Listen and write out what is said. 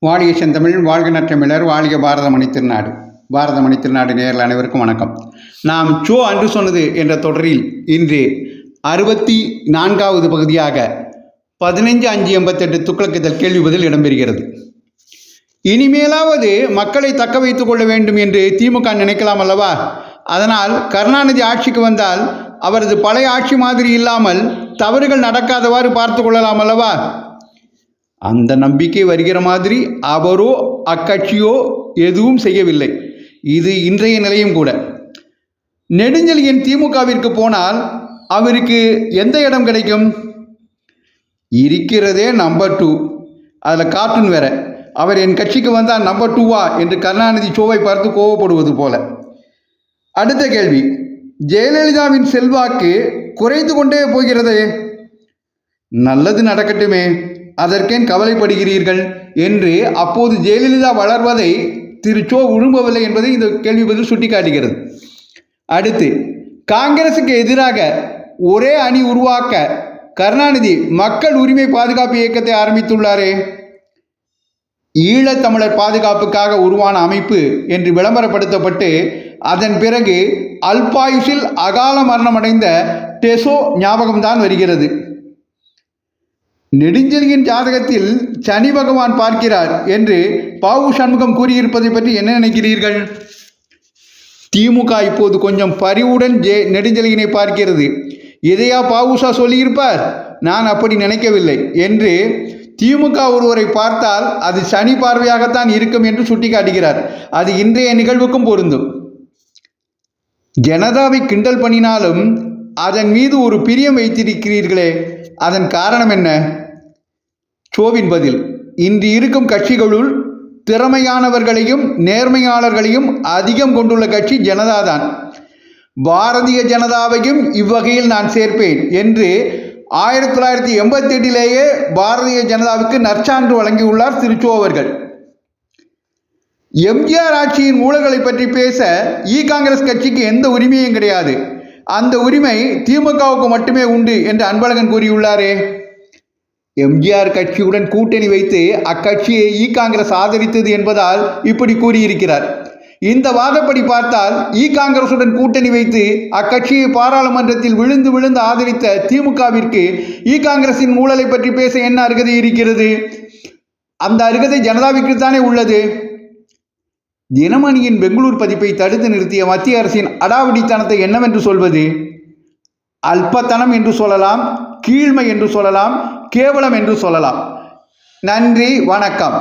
வாழிய செந்தமிழ் வாழ்க நற்றமிழர் வாழ்க பாரதமணி திருநாடு. பாரதமணி திருநாடு நேயர்கள் அனைவருக்கும் வணக்கம். நாம் சோ அன்று சொன்னது என்ற தொடரில் இன்று 64வது பகுதியாக 15/5/88 துக்ளக்கிதழ் கேள்வி பதில் இடம்பெறுகிறது. இனிமேலாவது மக்களை தக்க வைத்துக் கொள்ள வேண்டும் என்று திமுக நினைக்கலாம் அல்லவா? அதனால் கருணாநிதி ஆட்சிக்கு வந்தால் அவரது பழைய ஆட்சி மாதிரி இல்லாமல் தவறுகள் நடக்காதவாறு பார்த்து கொள்ளலாம் அல்லவா? அந்த நம்பிக்கை வருகிற மாதிரி அவரோ அக்கட்சியோ எதுவும் செய்யவில்லை. இது இன்றைய நிலையும் கூட. நெடுஞ்செழியன் திமுகவிற்கு போனால் அவருக்கு எந்த இடம் கிடைக்கும்? இருக்கிறதே நம்பர் 2. அதில் கார்ட்டூன் வேற. அவர் என் கட்சிக்கு வந்தால் நம்பர் 2வா என்று கருணாநிதி ஷோவை பார்த்து கோவப்படுவது போல. அடுத்த கேள்வி, ஜெயலலிதாவின் செல்வாக்கு குறைந்து கொண்டே போகிறதே, நல்லது நடக்கட்டுமே, அதற்கேன் கவலைப்படுகிறீர்கள் என்று அப்போது ஜெயலலிதா வளர்வதை திரு சோ விரும்பவில்லை என்பதை இந்த கேள்வி பதில் சுட்டிக்காட்டுகிறது. அடுத்து, காங்கிரசுக்கு எதிராக ஒரே அணி உருவாக்க கருணாநிதி மக்கள் உரிமை பாதுகாப்பு இயக்கத்தை ஆரம்பித்துள்ளாரே, ஈழத்தமிழர் பாதுகாப்புக்காக உருவான அமைப்பு என்று விளம்பரப்படுத்தப்பட்டு அதன் பிறகு அல்பாயுஷில் அகால மரணமடைந்த டெசோ ஞாபகம்தான் வருகிறது. நெடுஞ்செழியன் ஜாதகத்தில் சனி பகவான் பார்க்கிறார் என்று பாவு சண்முகம் கூறியிருப்பதை பற்றி என்ன நினைக்கிறீர்கள்? திமுக இப்போது கொஞ்சம் பரிவுடன் நெடுஞ்செழியனை பார்க்கிறது. இதையா பாவுஷா சொல்லியிருப்பார்? நான் அப்படி நினைக்கவில்லை என்று திமுக ஒருவரை பார்த்தால் அது சனி பார்வையாகத்தான் இருக்கும் என்று சுட்டிக்காட்டுகிறார். அது இன்றைய நிகழ்வுக்கும் பொருந்தும். ஜனதாவை கிண்டல் பண்ணினாலும் அதன் மீது ஒரு பிரியம் வைத்திருக்கிறீர்களே, அதன் காரணம் என்ன? சோவின் பதில், இன்று இருக்கும் கட்சிகளுள் திறமையானவர்களையும் நேர்மையாளர்களையும் அதிகம் கொண்டுள்ள கட்சி ஜனதாதான். பாரதிய ஜனதாவையும் இவ்வகையில் நான் சேர்ப்பேன் என்று 1988 பாரதிய ஜனதாவுக்கு நற்சான்று வழங்கியுள்ளார் திரு சோ அவர்கள். எம்ஜிஆர் ஆட்சியின் ஊழல்களை பற்றி பேச காங்கிரஸ் கட்சிக்கு எந்த உரிமையும் கிடையாது, அந்த உரிமை திமுகவுக்கு மட்டுமே உண்டு என்று அன்பழகன் கூறியுள்ளாரே. எம்ஜிஆர் கட்சியுடன் கூட்டணி வைத்து அக்கட்சியை காங்கிரஸ் ஆதரித்தது என்பதால் இப்படி கூறியிருக்கிறார். இந்த வாதப்படி பார்த்தால் காங்கிரசுடன் கூட்டணி வைத்து அக்கட்சியை பாராளுமன்றத்தில் விழுந்து விழுந்து ஆதரித்த திமுகவிற்கு காங்கிரசின் ஊழலை பற்றி பேச என்ன அருகதை இருக்கிறது? அந்த அருகதை ஜனதாவிற்கு தானே உள்ளது. தினமணியின் பெங்களூர் பதிப்பை தடுத்து நிறுத்திய மத்திய அரசின் அடாவடித்தனத்தை என்னவென்று சொல்வது? அல்பத்தனம் என்று சொல்லலாம், கீழ்மை என்று சொல்லலாம், கேவலம் என்று சொல்லலாம். நன்றி, வணக்கம்.